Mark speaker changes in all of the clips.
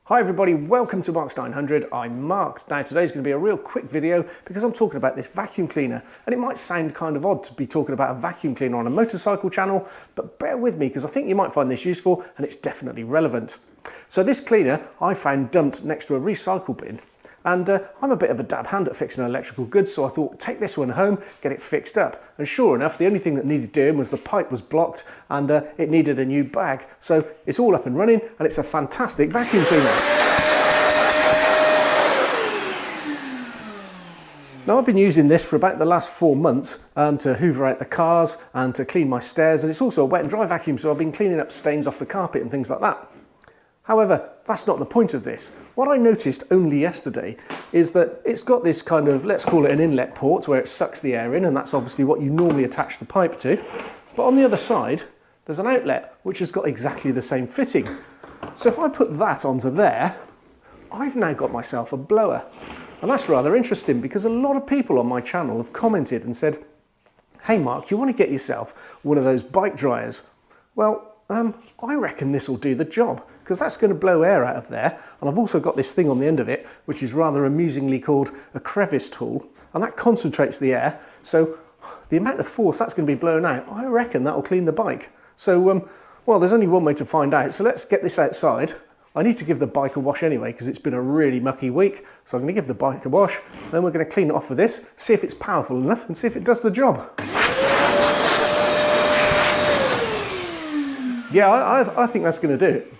Speaker 1: Hi everybody, welcome to Marks 900. I'm Mark. Now today's going to be a real quick video because I'm talking about this vacuum cleaner, and it might sound kind of odd to be talking about a vacuum cleaner on a motorcycle channel, but bear with me because I think you might find this useful and it's definitely relevant. So this cleaner I found dumped next to a recycle bin, and I'm a bit of a dab hand at fixing electrical goods, so I thought take this one home, get it fixed up. And sure enough, the only thing that needed doing was the pipe was blocked and it needed a new bag. So it's all up and running and it's a fantastic vacuum cleaner. Now I've been using this for about the last 4 months to hoover out the cars and to clean my stairs, and it's also a wet and dry vacuum, so I've been cleaning up stains off the carpet and things like that. However, that's not the point of this. What I noticed only yesterday is that it's got this kind of, let's call it an inlet port, where it sucks the air in, and that's obviously what you normally attach the pipe to. But on the other side, there's an outlet which has got exactly the same fitting. So if I put that onto there, I've now got myself a blower. And that's rather interesting because a lot of people on my channel have commented and said, hey Mark, you want to get yourself one of those bike dryers? Well, I reckon this will do the job, because that's going to blow air out of there. And I've also got this thing on the end of it, which is rather amusingly called a crevice tool, and that concentrates the air. So the amount of force that's going to be blown out, I reckon that'll clean the bike. So, well, there's only one way to find out. So let's get this outside. I need to give the bike a wash anyway, because it's been a really mucky week. So I'm going to give the bike a wash, then we're going to clean it off with this, see if it's powerful enough, and see if it does the job. Yeah, I think that's going to do it.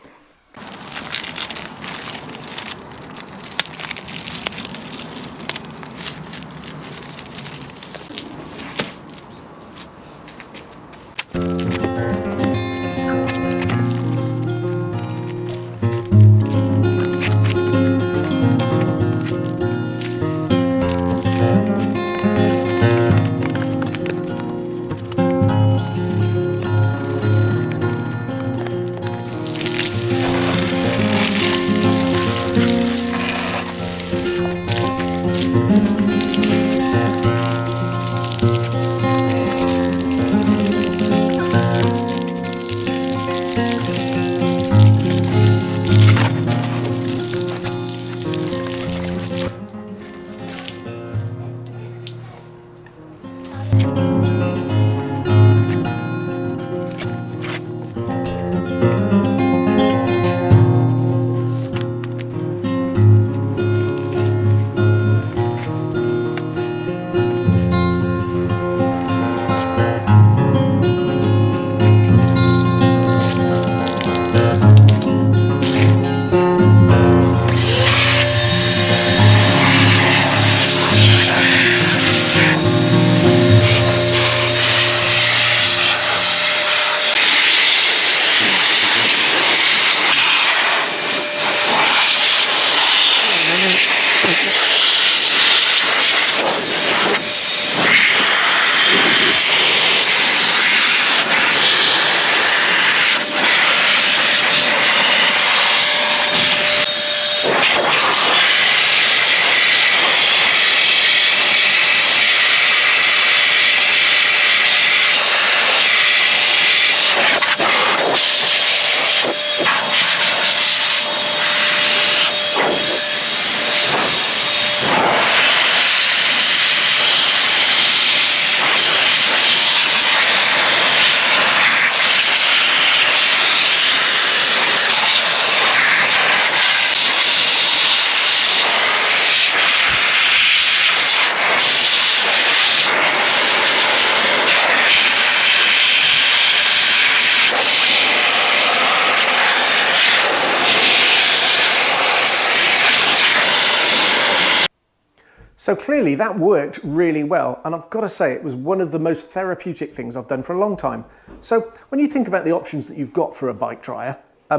Speaker 1: So clearly that worked really well, and I've got to say it was one of the most therapeutic things I've done for a long time. So when you think about the options that you've got for a bike dryer,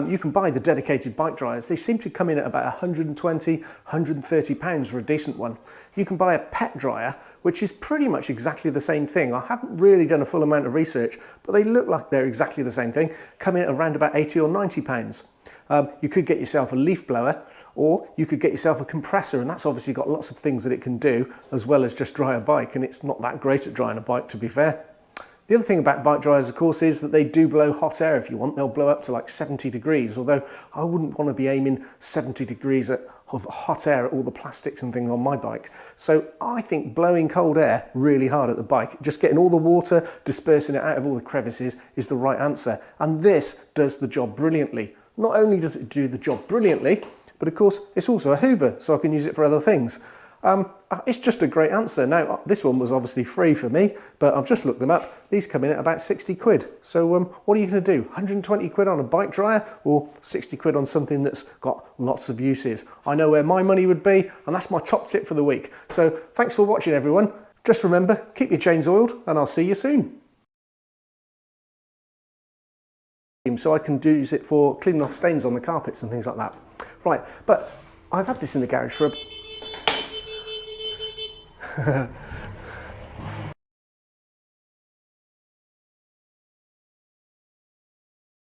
Speaker 1: you can buy the dedicated bike dryers. They seem to come in at about 120, 130 pounds for a decent one. You can buy a pet dryer, which is pretty much exactly the same thing. I haven't really done a full amount of research, but they look like they're exactly the same thing, coming in at around about 80 or 90 pounds. You could get yourself a leaf blower, or you could get yourself a compressor, and that's obviously got lots of things that it can do, as well as just dry a bike, and it's not that great at drying a bike, to be fair. The other thing about bike dryers, of course, is that they do blow hot air if you want. They'll blow up to like 70 degrees, although I wouldn't want to be aiming 70 degrees of hot air at all the plastics and things on my bike. So I think blowing cold air really hard at the bike, just getting all the water, dispersing it out of all the crevices, is the right answer. And this does the job brilliantly. Not only does it do the job brilliantly, but of course it's also a hoover, so I can use it for other things. It's just a great answer. Now, this one was obviously free for me, but I've just looked them up. These come in at about 60 quid. So what are you going to do? 120 quid on a bike dryer or 60 quid on something that's got lots of uses? I know where my money would be, and that's my top tip for the week. So thanks for watching, everyone. Just remember, keep your chains oiled, and I'll see you soon. So I can use it for cleaning off stains on the carpets and things like that. Right, but I've had this in the garage for a